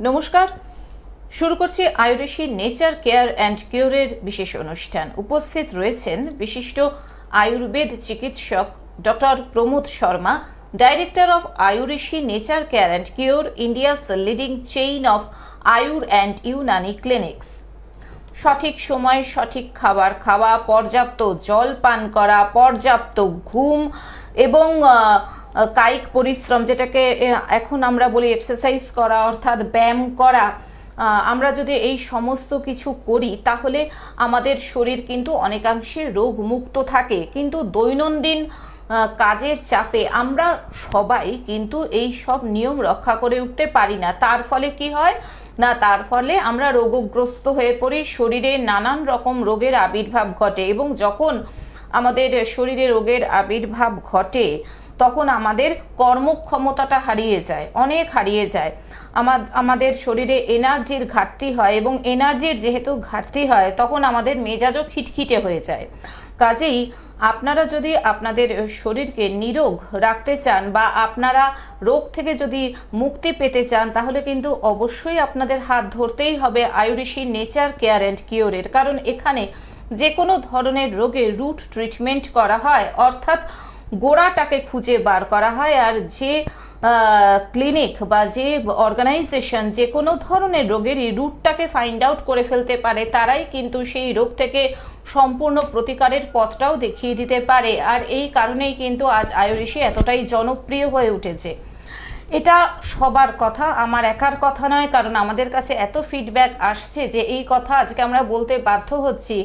নমস্কার, শুরু করছি আয়ুর্বেশী নেচার কেয়ার অ্যান্ড কিউরের বিশেষ অনুষ্ঠান। উপস্থিত রয়েছেন বিশিষ্ট আয়ুর্বেদ চিকিৎসক doctor Pramod Sharma, director of Ayurveshi nature care and cure, India's leading chain of Ayur and Unani clinics. সঠিক সময় সঠিক খাবার খাওয়া, পর্যাপ্ত জল পান করা, পর্যাপ্ত ঘুম এবং কায়িক পরিশ্রম, যেটাকে এখন আমরা বলি এক্সারসাইজ করা অর্থাৎ ব্যায়াম করা, আমরা যদি এই সমস্ত কিছু করি তাহলে আমাদের শরীর কিন্তু অনেকাংশে রোগমুক্ত থাকে। কিন্তু দৈনন্দিন কাজের চাপে আমরা সবাই কিন্তু এই সব নিয়ম রক্ষা করে উঠতে পারি না। তার ফলে কি হয় না, তার ফলে আমরা রোগগ্রস্ত হয়ে পড়ি, শরীরে নানান রকম রোগের আবির্ভাব ঘটে এবং যখন আমাদের শরীরে রোগের আবির্ভাব ঘটে তখন আমাদের কর্মক্ষমতাটা হারিয়ে যায়, অনেক হারিয়ে যায়। আমাদের শরীরে এনার্জির ঘাটতি হয় এবং এনার্জির যেহেতু ঘাটতি হয় তখন আমাদের মেজাজও খিটখিটে হয়ে যায়। কাজেই আপনারা যদি আপনাদের শরীরকে নিরোগ রাখতে চান বা আপনারা রোগ থেকে যদি মুক্তি পেতে চান তাহলে কিন্তু অবশ্যই আপনাদের হাত ধরতেই হবে আয়ুর্বেশী নেচার কেয়ার অ্যান্ড কিওরের। কারণ এখানে যে কোনো ধরনের রোগের রুট ট্রিটমেন্ট করা হয়, অর্থাৎ গোড়াটাকে খুঁজে বার করা হয়। আর যে ক্লিনিক বা যে অর্গানাইজেশন যে কোনো ধরনের রোগেরই রুটটাকে ফাইন্ড আউট করে ফেলতে পারে তারাই কিন্তু সেই রোগ থেকে সম্পূর্ণ প্রতিকারের পথটাও দেখিয়ে দিতে পারে। আর এই কারণেই কিন্তু আজ আয়ুর্বেশী এতটাই জনপ্রিয় হয়ে উঠেছে। এটা সবার কথা, আমার একার কথা নয়, কারণ আমাদের কাছে এত ফিডব্যাক আসছে যে এই কথা আজকে আমরা বলতে বাধ্য হচ্ছি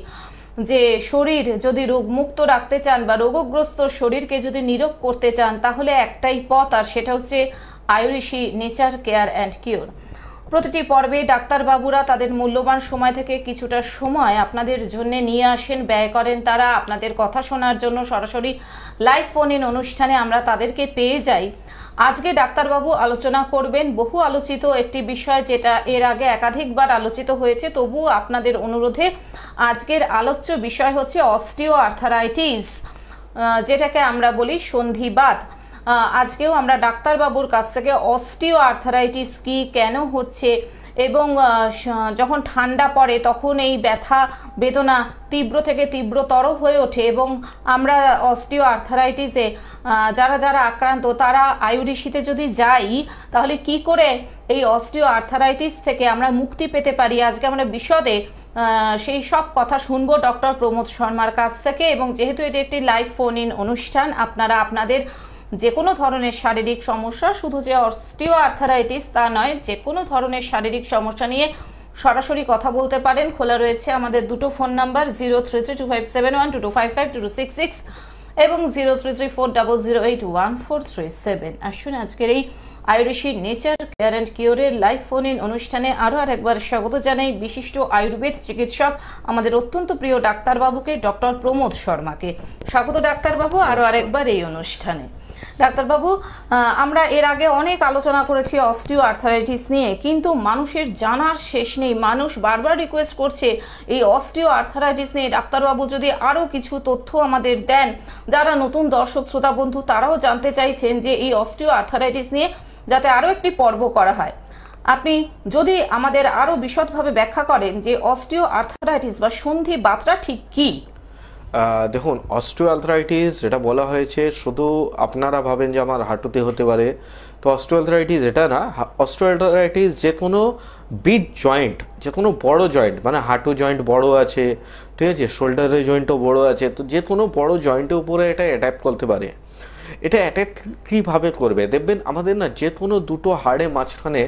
যে শরীর যদি রোগমুক্ত রাখতে চান বা রোগগ্রস্ত শরীরকে যদি নিরোগ করতে চান তাহলে একটাই পথ, আর সেটা হচ্ছে আয়ুর্বেশী নেচার কেয়ার অ্যান্ড কিওর। প্রতিটি পর্বে ডাক্তারবাবুরা তাদের মূল্যবান সময় থেকে কিছুটা সময় আপনাদের জন্য নিয়ে আসেন, ব্যয় করেন। তারা আপনাদের কথা শোনার জন্য সরাসরি লাইভ ফোন ইন অনুষ্ঠানে আমরা তাদেরকে পেয়ে যাই। আজকে ডাক্তারবাবু আলোচনা করবেন বহু আলোচিত একটি বিষয়, যেটা এর আগে একাধিকবার আলোচিত হয়েছে, তবুও আপনাদের অনুরোধে আজকের আলোচ্য বিষয় হচ্ছে অস্টিও আর্থারাইটিস, যেটাকে আমরা বলি সন্ধিবাত। আজকেও আমরা ডাক্তারবাবুর কাছ থেকে অস্টিও আর্থারাইটিস কি, কেন হচ্ছে এবং যখন ঠান্ডা পড়ে তখন এই ব্যথা বেদনা তীব্র থেকে তীব্রতর হয়ে ওঠে এবং আমরা অস্টিও আর্থারাইটিসে যারা যারা আক্রান্ত তারা আয়ুর্বেশীতে যদি যাই তাহলে কি করে এই অস্টিও আর্থারাইটিস থেকে আমরা মুক্তি পেতে পারি, আজকে আমরা বিশদে সেই সব কথা শুনবো ডক্টর প্রমোদ শর্মার কাছ থেকে। এবং যেহেতু এটি একটি লাইভ ফোন ইন অনুষ্ঠান, আপনারা আপনাদের যে কোনো ধরনের শারীরিক সমস্যা, শুধু যে অস্টিও আর্থারাইটিস তা নয়, যে কোনো ধরনের শারীরিক সমস্যা নিয়ে সরাসরি কথা বলতে পারেন। খোলা রয়েছে আমাদের দুটো ফোন নাম্বার 03325712255266 এবং 033400814337। আসুন আজকের এই আয়ুর্বেশী নেচার কেয়ার অ্যান্ড কিওরের লাইভ ফোন ইন অনুষ্ঠানে আরও আরেকবার স্বাগত জানাই বিশিষ্ট আয়ুর্বেদ চিকিৎসক আমাদের অত্যন্ত প্রিয় ডাক্তারবাবুকে, ডক্টর প্রমোদ শর্মাকে। স্বাগত ডাক্তারবাবু আরও আরেকবার এই অনুষ্ঠানে। ডাক্তারবাবু, আমরা এর আগে অনেক আলোচনা করেছি অস্টিও আর্থারাইটিস নিয়ে, কিন্তু মানুষের জানার শেষ নেই। মানুষ বারবার রিকোয়েস্ট করছে এই অস্টিও আর্থারাইটিস নিয়ে ডাক্তারবাবু যদি আরও কিছু তথ্য আমাদের দেন। যারা নতুন দর্শক শ্রোতা বন্ধু তারাও জানতে চাইছেন যে এই অস্টিও আর্থারাইটিস নিয়ে যাতে আরও একটি পর্ব করা হয়। আপনি যদি আমাদের আরও বিশদভাবে ব্যাখ্যা করেন যে অস্টিও আর্থারাইটিস বা সন্ধিবাতটা ঠিক কী? দেখুন, অস্টিও আর্থ্রাইটিস যেটা বলা হয়েছে, শুধু আপনারা ভাবেন যে আমার হাঁটুতে হতে পারে, তো অস্টিও আর্থ্রাইটিস এটা না। অস্টিও আর্থ্রাইটিস যে কোনো বিগ জয়েন্ট, যে কোনো বড় জয়েন্ট, মানে হাঁটু জয়েন্ট বড় আছে, ঠিক আছে, শোল্ডারের জয়েন্টও বড় আছে, তো যে কোনো বড় জয়েন্টের উপরে এটা অ্যাটাক করতে পারে। এটা অ্যাটাক কীভাবে করবে দেখবেন, আমাদের না যে কোনো দুটো হাড়ের মাঝখানে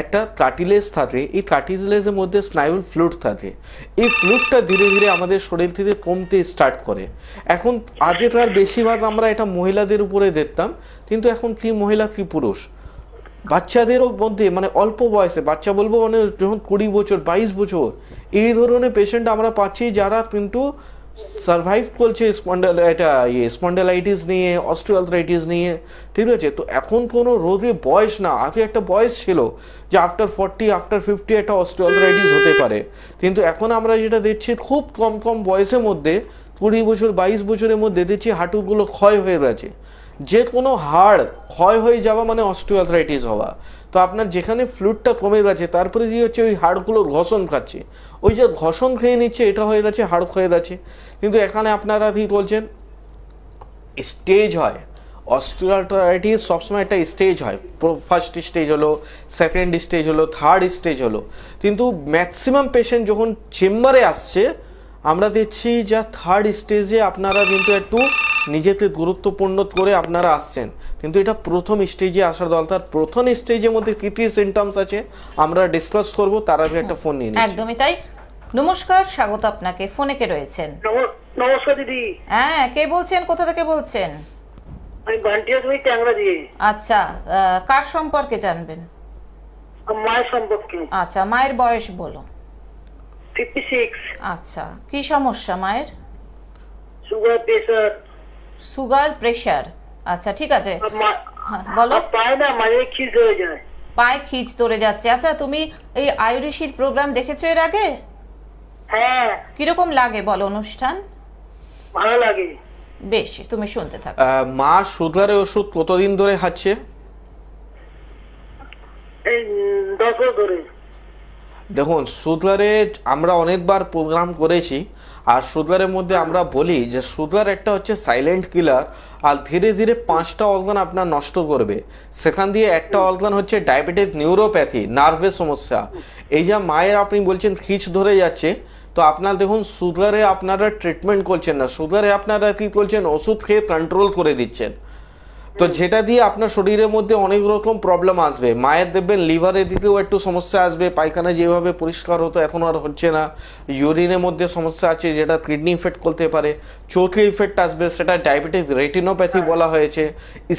একটা কার্টিলেজ থাকে, এই কার্টিলেজের মধ্যে স্নায়ুর ফ্লুইড থাকে। এই ফ্লুইডটা ধীরে ধীরে আমাদের শরীর থেকে কমতে স্টার্ট করে। এখন আগে তার বেশিরভাগ আমরা এটা মহিলাদের উপরে দেখতাম, কিন্তু এখন কি মহিলা কি পুরুষ, বাচ্চাদেরও মধ্যে, মানে অল্প বয়সে, বাচ্চা বলবো মানে যখন 20 বছর 22 বছর এই ধরনের পেশেন্ট আমরা পাচ্ছি যারা কিন্তু সার্ভাইভ করছে স্পন্ডালাইটিস নিয়ে, অস্টিও আর্থ্রাইটিস নিয়ে, ঠিক আছে। তো এখন কোনো রোগের বয়স না, আগে একটা বয়স ছিল যে আফটার 40 আফটার 50 একটা অস্টিও আর্থ্রাইটিস হতে পারে, কিন্তু এখন আমরা যেটা দেখছি খুব কম কম বয়সের মধ্যে 20 বছর 22 বছরের মধ্যে দেখছি হাঁটুগুলো ক্ষয় হয়ে গেছে, যে কোনো হাড় ক্ষয় হয়ে যাওয়া মানে অস্টিওআর্থ্রাইটিস হওয়া। তো আপনার যেখানে ফ্লুইডটা কমে গেছে তারপরে দিয়ে হচ্ছে ওই হাড়গুলোর ঘষণ খাচ্ছে, ওই যে ঘষণ খেয়ে নিচ্ছে এটা হয়ে গেছে হাড় ক্ষয়ে গেছে। কিন্তু এখানে আপনারা কি বলছেন স্টেজ হয়, অস্টিওআর্থ্রাইটিস সবসময় একটা স্টেজ হয়, ফার্স্ট স্টেজ হলো, সেকেন্ড স্টেজ হলো, থার্ড স্টেজ হলো। কিন্তু ম্যাক্সিমাম পেশেন্ট যখন চেম্বারে আসছে আমরা দেখছি যা থার্ড স্টেজে আপনারা কিন্তু একটু নিজেকে গুরুত্বপূর্ণ করে আপনারা আসছেন, কিন্তু এটা প্রথম স্টেজে আসার দরকার। প্রথম স্টেজের মধ্যে কী কী সিমটমস আছে আমরা ডিসকাস করব, তার আগে একটা ফোন নিয়ে নিচ্ছি। একদমই তাই। নমস্কার, স্বাগত আপনাকে। ফোনে কে রয়েছেন? নমস্কার দিদি। হ্যাঁ, কে বলছেন, কোথা থেকে বলছেন? আমি বান্টিয়া থেকে ট্যাংরা দিয়ে। আচ্ছা, কার সম্পর্কে জানবেন? মায়ের সম্পর্কে। আচ্ছা, মায়ের বয়স বলো। 56। আচ্ছা, কি সমস্যা মায়ের? Sugar, pressure. Sugar, pressure. আচ্ছা, ঠিক আছে, হ্যাঁ বলো। পায় না, মাঝে খিচ হয়ে যায়, পায়ে খিচ ধরে যাচ্ছে। আচ্ছা, তুমি এই আয়ুর্বেশীর প্রোগ্রাম দেখেছো এর আগে? হ্যাঁ। কিরকম লাগে বলো অনুষ্ঠান? ভালো লাগে। বেশ, তুমি শুনতে থাকো। মা সুগারের ওষুধ কতদিন ধরে খাচ্ছে? এই 10 বছর ধরে। দেখুন, সুগারে আমরা অনেকবার প্রোগ্রাম করেছি, আর সুগারের মধ্যে আমরা বলি যে সুগার একটা হচ্ছে সাইলেন্ট কিলার, আর ধীরে ধীরে 5টা অর্গান আপনার নষ্ট করবে। সেখান দিয়ে একটা অর্গান হচ্ছে ডায়াবেটিস নিউরোপ্যাথি, নার্ভের সমস্যা। এই যে মায়ের আপনি বলছেন খিচ ধরে যাচ্ছে, তো আপনার দেখুন সুগারে আপনারা ট্রিটমেন্ট করছেন না, সুগারে আপনারা কি করছেন ওষুধ খেয়ে কন্ট্রোল করে দিচ্ছেন। তো যেটা দিয়ে আপনার শরীরের মধ্যে অনেক রকম প্রবলেম আসবে। মায়ের দেখবেন লিভারের দিকেও একটু সমস্যা আসবে, পায়খানা যেভাবে পরিষ্কার হতো এখন আর হচ্ছে না, ইউরিনের মধ্যে সমস্যা আছে যেটা কিডনি ইফেক্ট করতে পারে, চোখে ইফেক্ট আসবে, সেটা ডায়াবেটিস রেটিনোপ্যাথি বলা হয়েছে।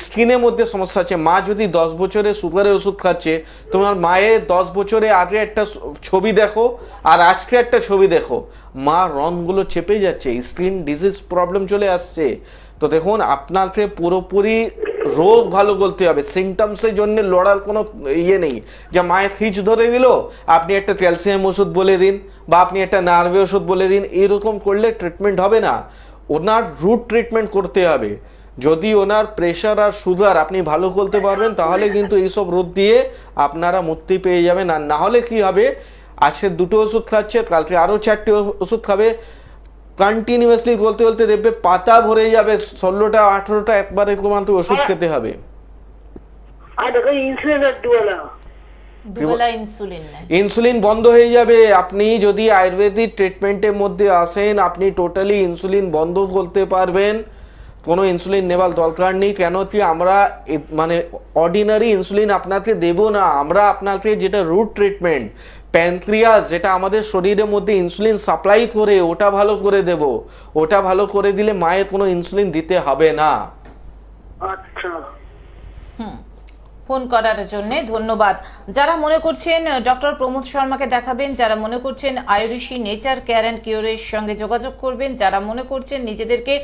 স্কিনের মধ্যে সমস্যা আছে। মা যদি 10 বছরে সুগারের ওষুধ খাচ্ছে, তোমার মায়ের 10 বছরে আগে একটা ছবি দেখো আর আজকে একটা ছবি দেখো, মা রঙগুলো চেপে যাচ্ছে, স্কিন ডিজিজ প্রবলেম চলে আসছে। তো দেখুন আপনাকে পুরোপুরি রোগ ভালো করতে হবে, সিমটমসের জন্য লড়ার কোনো ইয়ে নেই। যে মায়ের খিচ ধরে দিল, আপনি একটা ক্যালসিয়াম ওষুধ বলে দিন বা আপনি একটা নার্ভে ওষুধ বলে দিন, এরকম করলে ট্রিটমেন্ট হবে না। ওনার রুট ট্রিটমেন্ট করতে হবে। যদি ওনার প্রেশার আর সুগার আপনি ভালো করতে পারবেন তাহলে কিন্তু এইসব রোগ দিয়ে আপনারা মুক্তি পেয়ে যাবেন। আর না হলে কি হবে, আজকে 2টো ওষুধ খাচ্ছে, কালকে আরও 4টে ওষুধ খাবে, কন্টিনিউয়াসলি বলতে বলতে দেখবে পাতা ভরে যাবে, 16টা 18টা একবারে তোমাকে ওষুধ খেতে হবে। আর দেখো ইনসুলিন দুবেলা। দুবেলা ইনসুলিন নেয়। ইনসুলিন বন্ধ হয়ে যাবে। আপনি যদি আয়ুর্বেদিক ট্রিটমেন্টের মধ্যে আসেন আপনি টোটালি ইনসুলিন বন্ধ করতে পারবেন, কোনো ইনসুলিন নেওয়ার দরকার নেই। কেন কি আমরা মানে অর্ডিনারি ইনসুলিন আপনাকে দেব না, আমরা আপনাকে যেটা রুট ট্রিটমেন্ট, প্যানক্রিয়াস যেটা আমাদের শরীরের মধ্যে ইনসুলিন সাপ্লাই করে ওটা ভালো করে দেব। ওটা ভালো করে দিলে মায়ের কোনো ইনসুলিন দিতে হবে না। আচ্ছা। ফোন করার জন্য ধন্যবাদ। যারা মনে করছেন ডক্টর প্রমোদ শর্মাকে দেখাবেন, যারা মনে করছেন আয়ুর্বেশী নেচার কেয়ার অ্যান্ড কিওরের সঙ্গে যোগাযোগ করবেন, যারা মনে করছেন নিজেদেরকে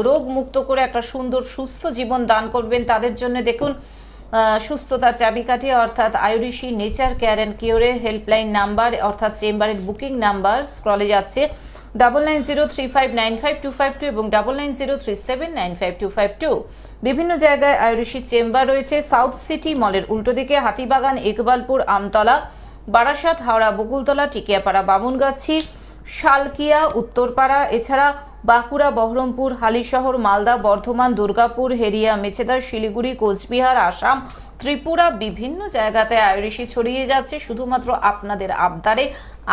রোগ মুক্ত করে একটা সুন্দর সুস্থ জীবন দান করবেন, তাদের জন্য দেখুন সুস্থতার চাবিকাঠি অর্থাৎ আয়ুর্বেশী নেচার কেয়ার অ্যান্ড কিওরের হেল্পলাইন নাম্বার অর্থাৎ চেম্বারের বুকিং নাম্বার স্ক্রলে যাচ্ছে 9903595252 এবং 9903795252। বিভিন্ন জায়গায় আয়ুর্বেশী চেম্বার রয়েছে। সাউথ সিটি মলের উল্টো দিকে, হাতিবাগান, ইকবালপুর, আমতলা, বারাসাত, হাওড়া, বকুলতলা, টিকিয়াপাড়া, বামুনগাছি, শালকিয়া, উত্তরপাড়া, এছাড়া বাঁকুড়া, বহরমপুর, হালিশহর, মালদা, বর্ধমান, দুর্গাপুর, হেরিয়া, মেছেদা, শিলিগুড়ি, কোচবিহার, আসাম, ত্রিপুরা, বিভিন্ন জায়গাতে আয়ুর্বেশী ছড়িয়ে যাচ্ছে শুধুমাত্র আপনাদের আবদারে,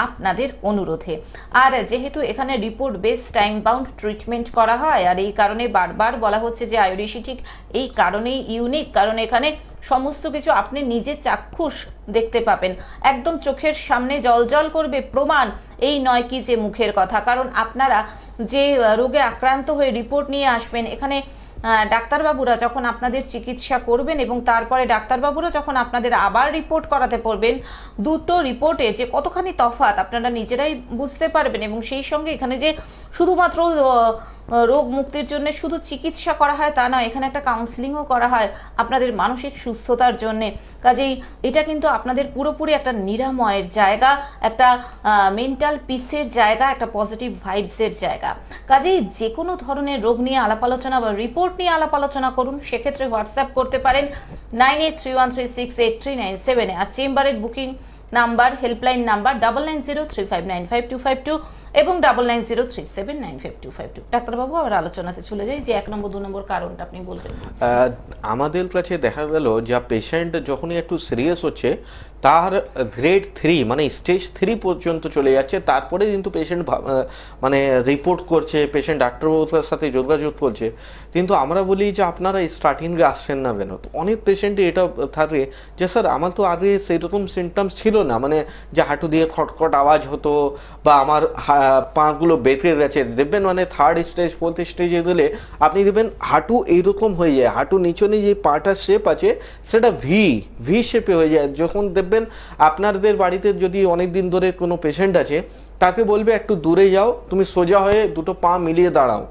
আপনাদের অনুরোধে। আর যেহেতু এখানে report base time bound treatment করা হয়, আর এই কারণে বারবার বলা হচ্ছে যে আয়ুর্বেশী ঠিক এই কারণেই ইউনিক, কারণ এখানে সমস্ত কিছু আপনি নিজে চাক্ষুষ দেখতে পাবেন, একদম চোখের সামনে জলজল করবে প্রমাণ। এই নয় কি যে মুখের কথা, কারণ আপনারা যে রোগে আক্রান্ত হয়ে রিপোর্ট নিয়ে আসবেন, এখানে ডাক্তারবাবুরা যখন আপনাদের চিকিৎসা করবেন এবং তারপরে ডাক্তারবাবুরা যখন আপনাদের আবার রিপোর্ট করাতে পড়বেন, দুটো রিপোর্টে যে কতখানি তফাৎ আপনারা নিজেরাই বুঝতে পারবেন। এবং সেই সঙ্গে এখানে যে শুধুমাত্র রোগ মুক্তির জন্য শুধু চিকিৎসা করা হয় তা নয়, এখানে একটা কাউন্সিলিংও করা হয় আপনাদের মানসিক সুস্থতার জন্যে। কাজেই এটা কিন্তু আপনাদের পুরোপুরি একটা নিরাময়ের জায়গা, একটা মেন্টাল পিসের জায়গা, একটা পজিটিভ ভাইবসের জায়গা। কাজেই যে কোনো ধরনের রোগ নিয়ে আলাপ আলোচনা বা রিপোর্ট নিয়ে আলাপ আলোচনা করুন, সেক্ষেত্রে হোয়াটসঅ্যাপ করতে পারেন 9831368397 আর চেম্বারের বুকিং নাম্বার, হেল্পলাইন নাম্বার 9903595252 এবং 9903795252। ডাক্তারবাবু, আবার আলোচনাতে চলে যাই যে 1 নম্বর 2 নম্বর কারণটা আপনি বলবেন। আমাদের কাছে দেখা গেল যা পেশেন্ট যখনই একটু সিরিয়াস হচ্ছে, তার গ্রেড 3 মানে স্টেজ 3 পর্যন্ত চলে যাচ্ছে, তারপরে কিন্তু পেশেন্ট মানে রিপোর্ট করছে, পেশেন্ট ডাক্তারবাবুর সাথে যোগাযোগ করছে। কিন্তু আমরা বলি যে আপনারা স্টার্টিংয়ে আসছেন না কেন? তো অনেক পেশেন্টই এটা থাকে যে স্যার আমার তো আগে সেইরকম সিমটমস ছিল না, মানে যে হাঁটু দিয়ে খটখট আওয়াজ হতো বা আমার পাগুলো বেঁকে গেছে। দেখবেন মানে 3rd স্টেজ 4th স্টেজে গেলে আপনি দেখবেন হাঁটু এইরকম হয়ে যায়, হাঁটু নিচনে যে পাটার শেপ আছে সেটা ভি শেপে হয়ে যায়। যখন দেখবেন আপনাদের বাড়িতে যদি অনেক দিন ধরে কোনো পেশেন্ট আছে, তাকে বলবে একটু দূরে যাও, তুমি সোজা হয়ে দুটো পা মিলিয়ে দাঁড়াও,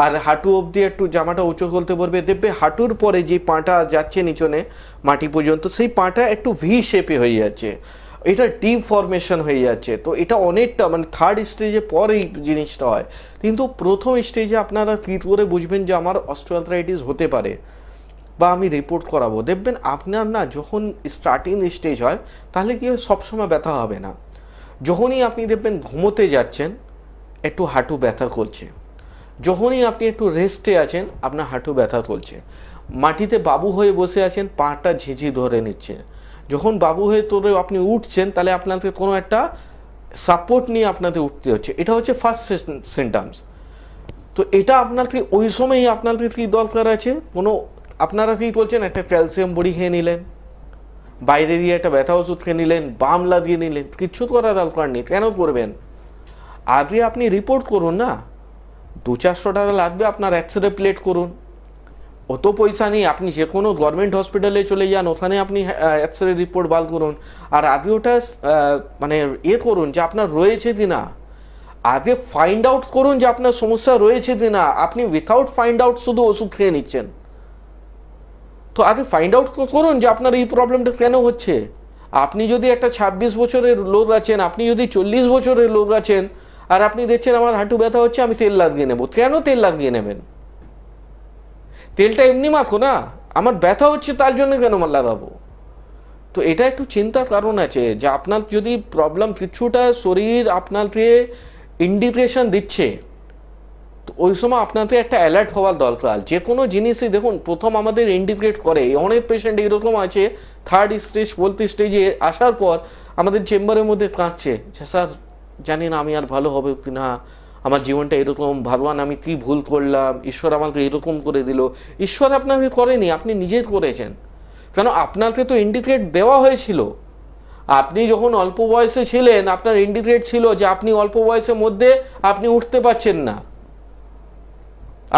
আর হাঁটু অবধি একটু জামাটা উঁচু করতে বলবে, দেখবে হাঁটুর পরে যে পাটা যাচ্ছে নিচনে মাটি পর্যন্ত, সেই পাটা একটু ভি শেপে হয়ে যাচ্ছে, এটা ডিফরমেশন হয়ে যাচ্ছে। তো এটা অনেকটা মানে 3rd স্টেজে পরে এই জিনিসটা হয়। কিন্তু প্রথম স্টেজে আপনারা কি করে বুঝবেন যে আমার অস্টিওআর্থ্রাইটিস হতে পারে বা আমি রিপোর্ট করাবো? দেখবেন আপনার না যখন স্টার্টিং স্টেজ হয় তাহলে কি হয়, সবসময় ব্যথা হবে না। যখনই আপনি দেখবেন ঘুমোতে যাচ্ছেন একটু হাঁটু ব্যথা করছে, যখনই আপনি একটু রেস্টে আছেন আপনার হাঁটু ব্যথা করছে, মাটিতে বাবু হয়ে বসে আছেন পাটা ঝিঝি ধরে নিচ্ছে, যখন বাবু হয়ে তোরে আপনি উঠছেন তাহলে আপনাদের কোনো একটা সাপোর্ট নিয়ে আপনাদের উঠতে হচ্ছে, এটা হচ্ছে ফার্স্ট সিমটমস। তো এটা আপনাদের ওই সময়ই আপনাদের কি দরকার আছে, কোনো আপনারা কি বলছেন একটা ক্যালসিয়াম বড়ি খেয়ে নিলেন, বাইরে দিয়ে একটা ব্যথা ওষুধ খেয়ে নিলেন, বাম লাগিয়ে নিলেন, কিচ্ছু করার দরকার নেই। কেন করবেন? আগে আপনি রিপোর্ট করুন না, 200-400 টাকা লাগবে, আপনার এক্সরে প্লেট করুন, অত পয়সা নেই, আপনি যে কোনো গভর্নমেন্ট হসপিটালে চলে যান, ওখানে আপনি এক্সরে রিপোর্ট বার করুন। আর আগে ওটা মানে করুন যে আপনার রয়েছে কিনা, আগে ফাইন্ড আউট করুন যে আপনার সমস্যা রয়েছে কিনা। আপনি উইথাউট ফাইন্ড আউট শুধু ওষুধ খেয়ে নিচ্ছেন। তো আগে ফাইন্ড আউট করুন যে আপনার এই প্রবলেমটা কেন হচ্ছে। আপনি যদি একটা 26 বছরের লোক আছেন, আপনি যদি 40 বছরের লোক আছেন, আর আপনি দেখছেন আমার হাঁটু ব্যথা হচ্ছে, আমি তেল লাগিয়ে নেব, কেন তেল লাগিয়ে নেবেন? তেলটা এমনি মাখো না, আমার ব্যথা হচ্ছে তার জন্য কেন লাগাবো? তো এটা একটু চিন্তার কারণ আছে যে আপনার যদি প্রবলেম কিছুটা শরীর আপনাকে ইন্ডিকেশন দিচ্ছে, তো ওই সময় আপনাকে একটা অ্যালার্ট হওয়ার দরকার। যে কোনো জিনিসই দেখুন প্রথম আমাদের ইন্ডিকেট করে। অনেক পেশেন্ট এরকম আছে 3rd স্টেজ 4th স্টেজে আসার পর আমাদের চেম্বারের মধ্যে কাঁদছে যে স্যার জানি না আমি আর ভালো হবে কিনা, আমার জীবনটা এরকম, ভগবান আমি কি ভুল করলাম, ঈশ্বর আমাকে এরকম করে দিল। ঈশ্বর আপনাকে করেনি, আপনি নিজে করেছেন। কেন? আপনাকে তো ইন্ডিকেট দেওয়া হয়েছিল। আপনি যখন অল্প বয়সে ছিলেন আপনার ইন্ডিকেট ছিল যে আপনি অল্প বয়সের মধ্যে আপনি উঠতে পারছেন না,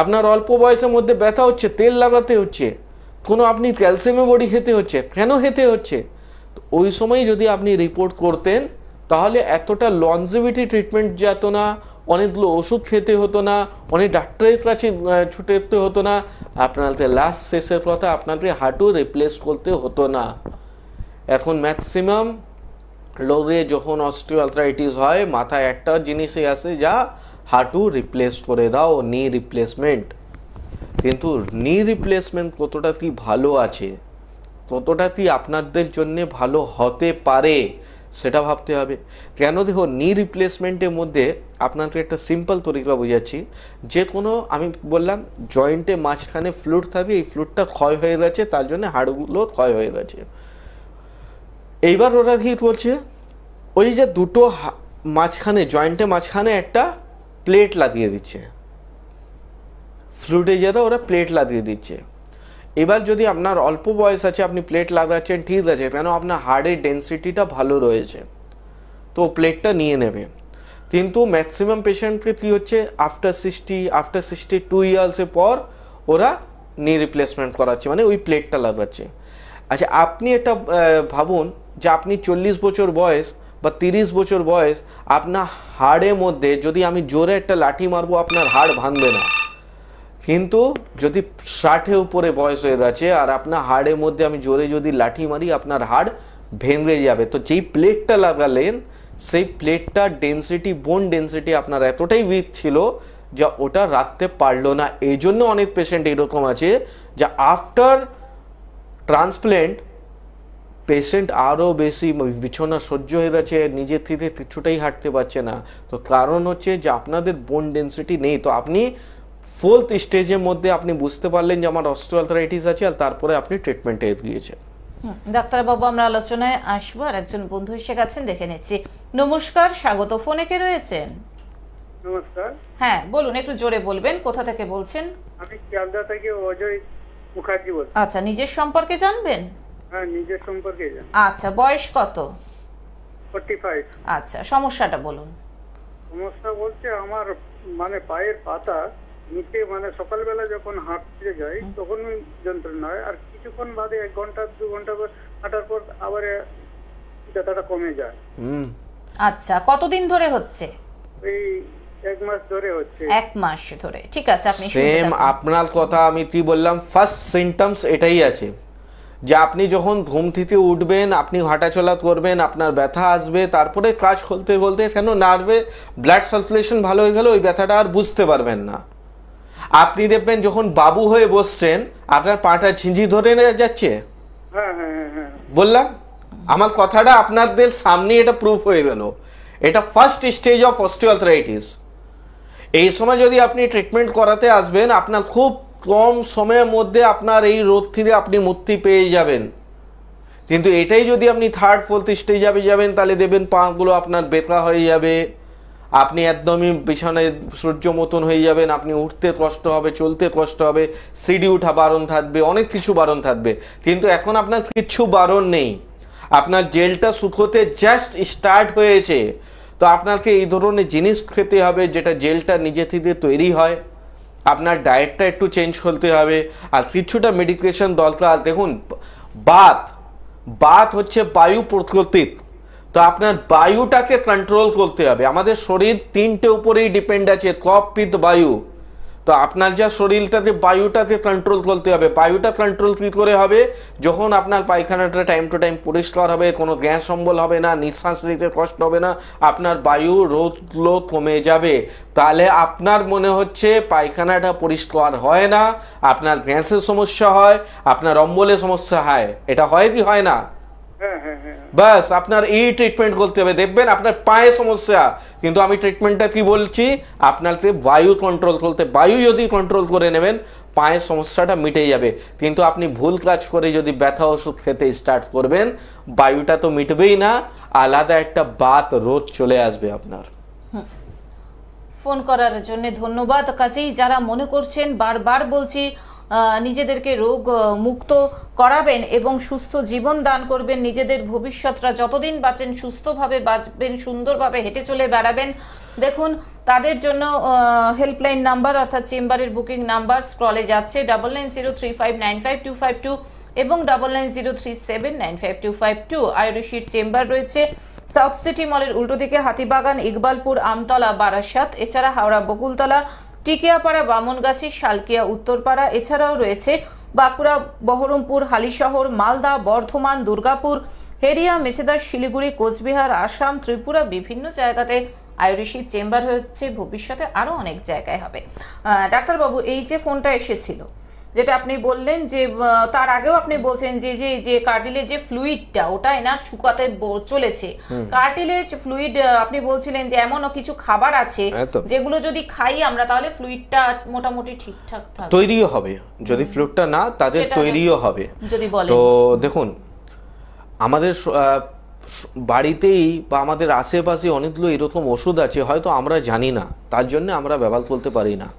আপনার অল্প বয়সের মধ্যে ব্যথা হচ্ছে, তেল লাগাতে হচ্ছে, কোনো আপনি ক্যালসিয়ামের বড়ি খেতে হচ্ছে, কেন খেতে হচ্ছে? ওই সময় যদি আপনি রিপোর্ট করতেন তাহলে এতটা লনজিভিটি ট্রিটমেন্ট যেত না, অনেকগুলো ওষুধ খেতে হতো না, অনেক ডাক্তারের কাছে ছুটে যেতে হতো না, আপনাদের লাস্ট শেষের কথা আপনাদের হাঁটু রিপ্লেস করতে হতো না। এখন ম্যাক্সিমাম লোকে যখন অস্টিওআর্থ্রাইটিস হয় মাথায় একটা জিনিসই আসে, যা হাঁটু রিপ্লেস করে দাও, নি রিপ্লেসমেন্ট। কিন্তু নি রিপ্লেসমেন্ট কতটা কি ভালো আছে, কতটা কি আপনাদের জন্য ভালো হতে পারে সেটা ভাবতে হবে। কেন? দেখো নি রিপ্লেসমেন্টের মধ্যে আপনাকে একটা সিম্পল তরিকা বোঝাচ্ছি। যে কোনো আমি বললাম জয়েন্টে মাঝখানে ফ্লুইড থাকে, এই ফ্লুইডটা ক্ষয় হয়ে গেছে, তার জন্য হাড়গুলো ক্ষয় হয়ে গেছে। এইবার ওরা কি করছে, ওই যে দুটো মাঝখানে জয়েন্টে মাঝখানে একটা প্লেট লাগিয়ে দিচ্ছে, ফ্লুইডে যেটা ওরা প্লেট লাগিয়ে দিচ্ছে। এবার যদি আপনার অল্প বয়স আছে আপনি প্লেট লাগাচ্ছেন, ঠিক আছে, কেন আপনার হাড়ের ডেন্সিটিটা ভালো রয়েছে, তো প্লেটটা নিয়ে নেবে। কিন্তু ম্যাক্সিমাম পেশেন্টকে কী হচ্ছে, আফটার 62 ইয়ার্সের পর ওরা নি রিপ্লেসমেন্ট করাচ্ছে, মানে ওই প্লেটটা লাগাচ্ছে। আচ্ছা আপনি এটা ভাবুন যে আপনি 40 বছর বয়স, বা 30 বছর বয়স, আপনার হাড়ের মধ্যে যদি আমি জোরে একটা লাঠি মারবো আপনার হাড় ভাঙবে না। কিন্তু যদি 60-এর উপরে বয়স হয়ে গেছে আর আপনার হাড়ের মধ্যে আমি জোরে যদি লাঠি মারি আপনার হাড় ভেঙে যাবে। তো যেই প্লেটটা লাগালেন সেই প্লেটটা ডেন্সিটি, বোন ডেন্সিটি আপনার এতটাই উইক ছিল যা ওটা রাখতে পারলো না। এই জন্য অনেক পেশেন্ট এরকম আছে যে আফটার ট্রান্সপ্ল্যান্ট পেশেন্ট আরও বেশি বিছানা সহ্য হয়ে গেছে, নিজের থেকে কিছুটাই হাঁটতে পারছে না। তো কারণ হচ্ছে যে আপনাদের বোন ডেন্সিটি নেই। তো আপনি 4th স্টেজের মধ্যে আপনি বুঝতে পারলেন যে আমার অস্টিওআর্থ্রাইটিস আছে, আর তারপরে আপনি ট্রিটমেন্টে এগিয়েছেন। ডাক্তারবাবু, আমরা আলোচনায় আসবো। আর একজন বন্ধু এসে গেছেন, দেখে নিচ্ছি। নমস্কার, স্বাগত। ফোনে কে রয়েছেন? নমস্কার। হ্যাঁ বলুন, একটু জোরে বলবেন। কোথা থেকে বলছেন? আমি শিয়ালদা থেকে অজয় মুখার্জি বলছি। আচ্ছা, নিজের সম্পর্কে জানবেন? হ্যাঁ, নিজের সম্পর্কে জানি। আচ্ছা, বয়স কত? 45। আচ্ছা, সমস্যাটা বলুন। সমস্যা বলতে আমার মানে পায়ের পাতা নিচে, মানে সকালবেলা যখন হাঁটতে যাই তখন যন্ত্রণা হয়, আর কিছুক্ষণ বাদে 1 ঘন্টা 2 ঘন্টা হাঁটার পর আবার ব্যথাটা কমে যায়। আচ্ছা, কতদিন ধরে হচ্ছে? এই 1 মাস ধরে হচ্ছে। 1 মাস ধরে, ঠিক আছে। আপনি সেম আপনার কথা আমি কি বললাম, ফার্স্ট সিমটমস এটাই আছে যে আপনি যখন ঘুম থেকে উঠবেন, আপনি হাঁটাচলা করবেন, আপনার ব্যথা আসবে, তারপরে কাজ করতে করতে কেন নার্ভে ব্লাড সার্কুলেশন ভালো হয়ে গেল, ওই ব্যথাটা আর বুঝতে পারবেন না। আপনি দেখবেন যখন বাবু হয়ে বসছেন আপনার পাটা ঝিঁঝি ধরে যাচ্ছে। হ্যাঁ হ্যাঁ হ্যাঁ, বললাম আমার কথাটা আপনাদের সামনে এটা প্রুফ হয়ে গেল। এটা ফার্স্ট স্টেজ অফ অস্টিওআর্থ্রাইটিস। এই সময় যদি আপনি ট্রিটমেন্ট করাতে আসবেন, আপনার খুব কম সময়ের মধ্যে আপনার এই রোগ থেকে আপনি মুক্তি পেয়ে যাবেন। কিন্তু এটাই যদি আপনি 3rd 4th স্টেজে যাবেন তাহলে দেখবেন পাগুলো আপনার ব্যথা হয়ে যাবে, আপনি একদমই বিছানায় সূর্য মতন হয়ে যাবেন, আপনি উঠতে কষ্ট হবে, চলতে কষ্ট হবে, সিঁড়ি উঠা বারণ থাকবে, অনেক কিছু বারণ থাকবে। কিন্তু এখন আপনার কিছু বারণ নেই, আপনার জেলটা শুকোতে জাস্ট স্টার্ট হয়েছে। তো আপনাকে এই ধরনের জিনিস খেতে হবে যেটা জেলটা নিজে থেকে তৈরি হয়। আপনার ডায়েটটা একটু চেঞ্জ করতে হবে, আর কিছুটা মেডিকেশন দরকার। দেখুন, বাত হচ্ছে বায়ু প্রকৃতির, তো আপনার বায়ুটাকে কন্ট্রোল করতে হবে। আমাদের শরীর 3টে উপরেই ডিপেন্ড আছে, কফ, পিত্ত, বায়ু। তো আপনার যা শরীরটাকে বায়ুটাকে কন্ট্রোল করতে হবে। বায়ুটা কন্ট্রোল কি করে হবে? যখন আপনার পায়খানাটা টাইম টু টাইম পরিষ্কার হবে, কোনো গ্যাস অম্বল হবে না, নিঃশ্বাস নিতে কষ্ট হবে না, আপনার বায়ু রোধগুলো কমে যাবে। তাহলে আপনার মনে হচ্ছে পায়খানাটা পরিষ্কার হয় না, আপনার গ্যাসের সমস্যা হয়, আপনার অম্বলের সমস্যা হয়। এটা হয় কি হয় না? বাস আপনার এই ট্রিটমেন্ট করতে হবে। দেখবেন আপনার পায়ে সমস্যা, কিন্তু আমি ট্রিটমেন্টটা কি বলছি, আপনাকে বায়ু কন্ট্রোল করতে, বায়ু যদি কন্ট্রোল করে নেবেন পায়ের সমস্যাটা মিটে যাবে। কিন্তু আপনি ভুল কাজ করে যদি ব্যথা ওষুধ খেতে স্টার্ট করবেন, বায়ুটা তো মিটবেই না, আলাদা একটা বাত রোধ চলে আসবে আপনার। ফোন করার জন্য ধন্যবাদ। কাজেই যারা মনে করছেন, বারবার বলছি, নিজেদেরকে রোগ মুক্ত করাবেন এবং সুস্থ জীবন দান করবেন, নিজেদের ভবিষ্যৎটা যতদিন বাঁচেন সুস্থভাবে বাঁচবেন, সুন্দরভাবে হেঁটে চলে বেড়াবেন, দেখুন তাদের জন্য হেল্পলাইন নাম্বার অর্থাৎ চেম্বারের বুকিং নাম্বার স্ক্রলে যাচ্ছে 9903595252 এবং 9903795252। আয়ুর্বেশীর চেম্বার রয়েছে সাউথ সিটি মলের উল্টো দিকে, হাতিবাগান, ইকবালপুর, আমতলা, বারাসাত, এছাড়া হাওড়া বকুলতলা, টিকিয়াপাড়া, বামনগাছি, শালকিয়া, উত্তরপাড়া, এছাড়াও রয়েছে বাঁকুড়া, বহরমপুর, হালিশহর, মালদা, বর্ধমান, দুর্গাপুর, হেরিয়া, মেছেদা, শিলিগুড়ি, কোচবিহার, আসাম, ত্রিপুরা, বিভিন্ন জায়গাতে আয়ুর্বেশীর চেম্বার হচ্ছে। ভবিষ্যতে আরো অনেক জায়গায় হবে। ডাক্তারবাবু, এই যে ফোনটা এসেছিল, যেটা আপনি বললেন যে তার আগেও আপনি বলছেন যে যে যে কার্টিলেজ যে ফ্লুইডটা ওটাই না শুকাতে চলেছে। কার্টিলেজ ফ্লুইড আপনি বলছিলেন যে এমনও কিছু খাবার আছে যেগুলো যদি খাই আমরা তাহলে ফ্লুইডটা মোটামুটি ঠিকঠাক থাকবে, তৈরিও হবে। যদি ফ্লুইডটা না তাদের তৈরিও হবে যদি বলেন। তো দেখুন, আমাদের বাড়িতেই বা আমাদের আশেপাশে অনেকগুলো এরকম ওষুধ আছে, হয়তো আমরা জানি না, তার জন্য আমরা ব্যবহার করতে পারি না।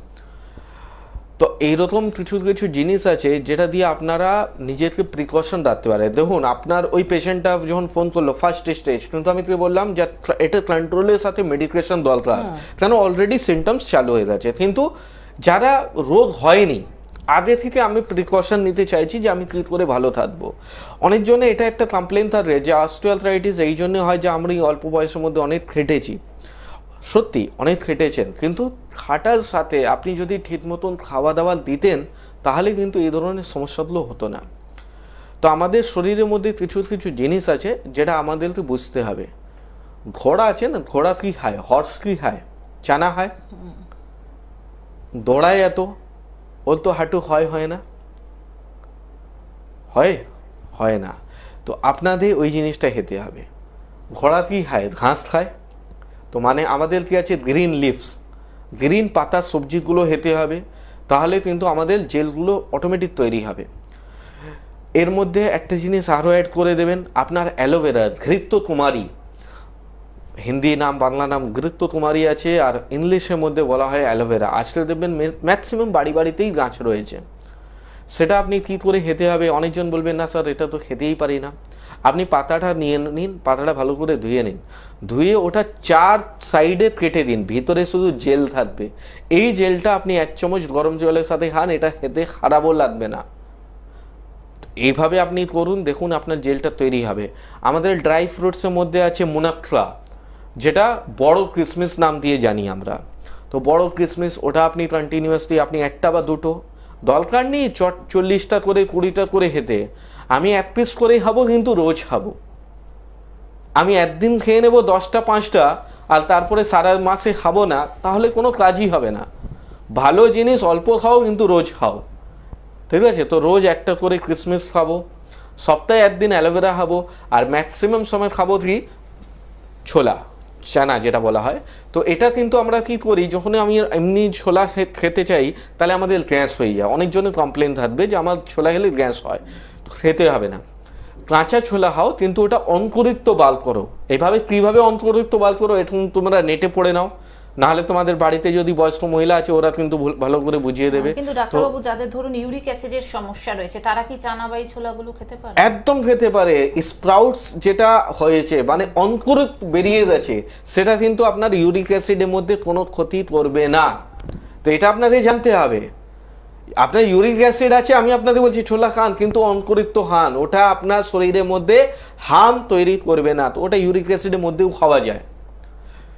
তো এইরকম কিছু কিছু জিনিস আছে যেটা দিয়ে আপনারা নিজেকে প্রিকশন রাখতে পারে। দেখুন, আপনার ওই পেশেন্টটা যখন ফোন করলো ফার্স্ট স্টেজ, কিন্তু আমি তো বললাম যে এটা কন্ট্রোলের সাথে মেডিকেশন দরকার, কেন অলরেডি সিমটমস চালু হয়ে গেছে। কিন্তু যারা রোগ হয়নি, আগে থেকে আমি প্রিকশন নিতে চাইছি যে আমি কী করে ভালো থাকবো। অনেক জন্য এটা একটা কমপ্লেন থাকে যে অস্টিওআর্থ্রাইটিস এই জন্য হয় যে আমরা এই অল্প বয়সের মধ্যে অনেক খেটেছি। সত্যি অনেক খেটেছেন, কিন্তু খাটার সাথে আপনি যদি ঠিক মতন খাওয়া দাওয়া দিতেন তাহলে কিন্তু এই ধরনের সমস্যাগুলো হতো না। তো আমাদের শরীরের মধ্যে কিছু কিছু জিনিস আছে যেটা আমাদেরকে বুঝতে হবে। ঘোড়া আছে না, ঘোড়া কি খায়? হর্স কি খায়? চানা খায়। দৌড়ায় এত, ওর তো হাঁটু হয় না, হয় না। তো আপনাদের ওই জিনিসটা খেতে হবে। ঘোড়া কি খায়? ঘাস খায়। তো মানে আমাদের কি আছে? গ্রিন লিভস, গ্রিন পাতা সবজিগুলো খেতে হবে, তাহলে কিন্তু আমাদের জেলগুলো অটোমেটিক তৈরি হবে। এর মধ্যে একটা জিনিস আরও অ্যাড করে দেবেন, আপনার অ্যালোভেরা, ঘৃতকুমারী, হিন্দি নাম বাংলা নাম ঘৃতকুমারী আছে, আর ইংলিশের মধ্যে বলা হয় অ্যালোভেরা। আজকে দেখবেন ম্যাক্সিমাম বাড়িতেই গাছ রয়েছে। সেটা আপনি কী করে খেতে হবে? অনেকজন বলবেন না স্যার এটা তো খেতেই পারি না। আপনি পাতাটা নিয়ে নিন, পাতাটা ভালো করে ধুয়ে নিন, ধুয়ে ওটা 4 সাইডে কেটে দিন, ভিতরে শুধু জেল থাকবে। এই জেলটা আপনি 1 চামচ গরম জলের সাথে খান, এটা খেতে খারাপও লাগবে না। এইভাবে আপনি করুন, দেখুন আপনার জেলটা তৈরি হবে। আমাদের ড্রাই ফ্রুটসের মধ্যে আছে মুনাক্কা, যেটা বড় কিশমিশ নাম দিয়ে জানি আমরা। তো বড় কিশমিশ ওটা আপনি কন্টিনিউয়াসলি আপনি 1টা বা 2টো, দরকার নেই 40টা করে 20টা করে খেতে। আমি 1 পিস করেই খাবো, কিন্তু রোজ খাবো। আমি একদিন খেয়ে নেবো 10টা 5টা আর তারপরে সারা মাসে খাবো না, তাহলে কোনো কাজই হবে না। ভালো জিনিস অল্প খাও, কিন্তু রোজ খাও, ঠিক আছে? তো রোজ 1টা করে কিশমিশ খাবো, সপ্তাহে 1 দিন অ্যালোভেরা খাবো, আর ম্যাক্সিমাম সময় খাবো কি? ছোলা, চানা যেটা বলা হয়। তো এটা কিন্তু আমরা কি করি, যখন আমি এমনি ছোলা খেতে চাই তাহলে আমাদের গ্যাস হয়ে যায়। অনেকজনের কমপ্লেন থাকবে যে আমার ছোলা খেলে গ্যাস হয়, তো খেতে হবে না। কাঁচা ছোলা খাও, কিন্তু ওটা অঙ্কুরিত বাল করো। এইভাবে কীভাবে অঙ্কুরিত বাল করো এখন তোমরা নেটে পড়ে নাও, নাহলে তোমাদের বাড়িতে যদি বয়স্ক মহিলা আছে ওরা কিন্তু ভালো করে বুঝিয়ে দেবে। কিন্তু ডাক্তারবাবু, যাদের ধরুন ইউরিক অ্যাসিডের সমস্যা রয়েছে তারা কি চানা বা এই ছোলাগুলো খেতে পারে? একদম খেতে পারে। স্প্রাউটস যেটা হয়েছে মানে অঙ্কুরিত বেরিয়ে গেছে, সেটা কিন্তু আপনার ইউরিক অ্যাসিডের মধ্যে কোনো ক্ষতি করবে না। তো এটা আপনাদের জানতে হবে। আপনার ইউরিক অ্যাসিড আছে, আমি আপনাদের বলছি ছোলা খান, কিন্তু অঙ্কুরিত খান, ওটা আপনার শরীরের মধ্যে হার্ম তৈরি করবে না। তো ওটা ইউরিক অ্যাসিডের মধ্যেও খাওয়া যায়।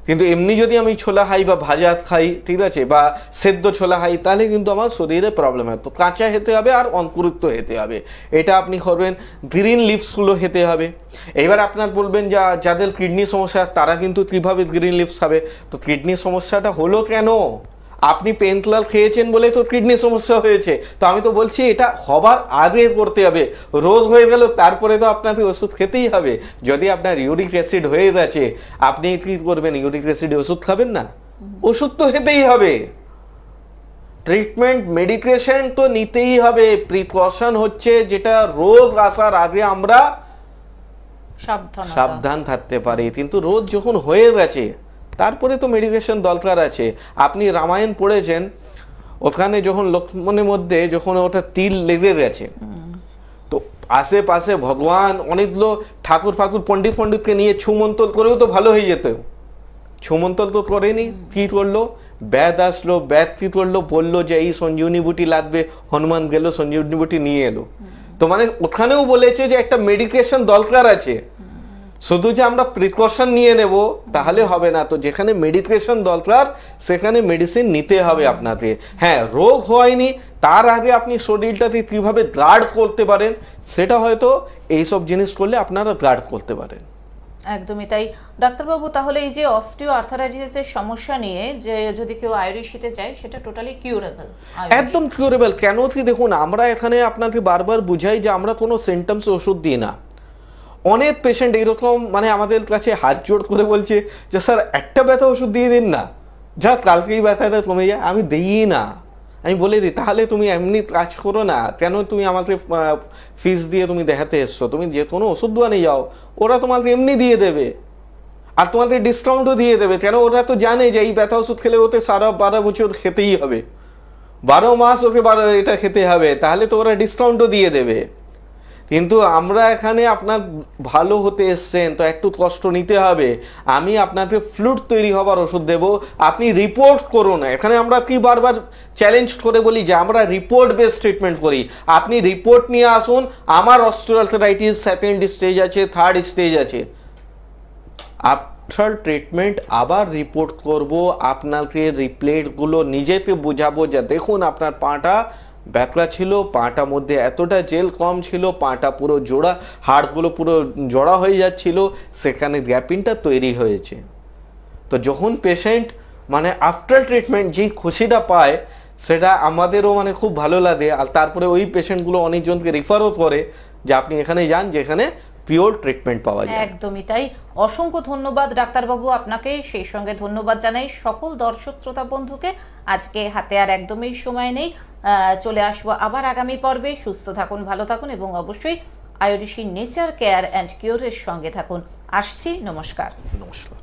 কিন্তু এমনি যদি আমি ছোলা খাই বা ভাজা খাই, ঠিক আছে, বা সেদ্ধ ছোলা খাই, তাহলে কিন্তু আমার শরীরে প্রবলেম হয়। তো কাঁচা খেতে হবে আর অঙ্কুরিত খেতে হবে, এটা আপনি করবেন। গ্রিন লিভসগুলো খেতে হবে। এবার আপনার বলবেন যাদের কিডনি সমস্যা তারা কিন্তু কীভাবে গ্রিন লিভস খাবে? তো কিডনির সমস্যাটা হলো কেন? আপনি পেন কিলার খেয়েছেন বলে তো কিডনি সমস্যা হয়েছে। তো আমি তো বলছি এটা হবার আগে করতে হবে। রোগ হয়ে গেল তারপরে তো আপনাকে ওষুধ খেতেই হবে। যদি আপনার ইউরিক অ্যাসিড হয়ে গেছে, আপনি কি করবেন? ইউরিক অ্যাসিডে ওষুধ খাবেন না? ওষুধ তো খেতেই হবে। ট্রিটমেন্ট মেডিকেশন তো নিতেই হবে। প্রিকশন হচ্ছে যেটা রোগ আসার আগে আমরা সাবধান থাকতে পারি, কিন্তু রোগ যখন হয়ে গেছে তারপরে তো মেডিকেশন দরকার আছে। আপনি রামায়ণ পড়েছেন, ওখানে যখন লক্ষ্মণের মধ্যে যখন ওটা তিল লেগে গেছে, তো আশেপাশে ভগবান অনেকগুলো ঠাকুর পণ্ডিতকে নিয়ে ছুমন্তল করেও তো ভালো হয়ে যেত। ছুমন্তল তো করেনি, কি করলো? ব্যাদ আসলো, ব্যাদ কি করলো? বললো যে এই সঞ্জীবনী বুটি লাগবে, হনুমান গেল সঞ্জীবনী বুটি নিয়ে এলো। তো মানে ওখানেও বলেছে যে একটা মেডিকেশন দরকার আছে। শুধু যে আমরা প্রিকশন নিয়ে নেব তাহলে হবে না। তো যেখানে মেডিকেশন দরকার সেখানে মেডিসিন নিতে হবে আপনাকে। হ্যাঁ, রোগ হয়নি তার আগে আপনি শরীরটাকে কীভাবে গার্ড করতে পারেন সেটা হয়তো এইসব জিনিস করলে আপনারা গার্ড করতে পারেন। একদমই তাই। ডাক্তারবাবু, তাহলে এই যে অস্টিও আর্থারাইটিসের সমস্যা নিয়ে যে যদি কেউ আয়ুর্বেদিতে যায় সেটা টোটালি কিউরেবল? একদম কিউরেবল। কেন কি দেখুন, আমরা এখানে আপনাকে বারবার বুঝাই যে আমরা কোনো সিমটমস ওষুধ দিই না। অনেক পেশেন্ট এইরকম মানে আমাদের কাছে হাত জোড় করে বলছে যে স্যার একটা ব্যথা ওষুধ দিয়ে দিন না, যা কালকেই ব্যথাটা কমে যায়। আমি দিই না। আমি বলে দিই তাহলে তুমি এমনি কাজ করো না, কেন তুমি আমাকে ফিস দিয়ে তুমি দেখাতে এসছো? তুমি যে কোনো ওষুধ দোকানে যাও, ওরা তোমাকে এমনি দিয়ে দেবে আর তোমাকে ডিসকাউন্টও দিয়ে দেবে। কেন? ওরা তো জানে যে এই ব্যথা ওষুধ খেলে ওতে সারা 12 বছর খেতেই হবে, 12 মাস ওকে এটা খেতে হবে, তাহলে তো ওরা ডিসকাউন্টও দিয়ে দেবে। কিন্তু আমরা এখানে আপনার ভালো হতে এসছেন তো একটু কষ্ট নিতে হবে। আমি আপনাকে ফ্লুট তৈরি হবার ওষুধ দেব, আপনি রিপোর্ট করুন। এখানে আমরা কি বারবার চ্যালেঞ্জ করে বলি যে আমরা রিপোর্ট বেসড ট্রিটমেন্ট করি। আপনি রিপোর্ট নিয়ে আসুন। আমার অস্টিওআর্থ্রাইটিস সেকেন্ড স্টেজ আছে, থার্ড স্টেজ আছে, আফটার ট্রিটমেন্ট আবার রিপোর্ট করব, আপনাকে রিপ্লেটগুলো নিজেকে বোঝাবো যে দেখুন আপনার পাটা ব্যথা ছিল, পাটা মধ্যে এতটা জেল কম ছিল, পাটা পুরো জোড়া, হাড়গুলো পুরো জোড়া হয়ে যাচ্ছিল, সেখানে গ্যাপিংটা তৈরি হয়েছে। তো যখন পেশেন্ট মানে আফটার ট্রিটমেন্ট যেই খুশিটা পায় সেটা আমাদেরও মানে খুব ভালো লাগে। আর তারপরে ওই পেশেন্টগুলো অনেকজনকে রেফারও করে যে আপনি এখানে যান যেখানে পিওর ট্রিটমেন্ট পাওয়া যায়। একদমই তাই। অসংখ্য ধন্যবাদ ডাক্তারবাবু আপনাকে, সেই সঙ্গে ধন্যবাদ জানাই সকল দর্শক শ্রোতা বন্ধুকে। আজকে হাতে আর একদমই সময় নেই, চলে আসবো আবার আগামী পর্বে। সুস্থ থাকুন, ভালো থাকুন এবং অবশ্যই আয়ুর্বেদ নেচার কেয়ার অ্যান্ড কিওরের সঙ্গে থাকুন। আসছি, নমস্কার। নমস্কার।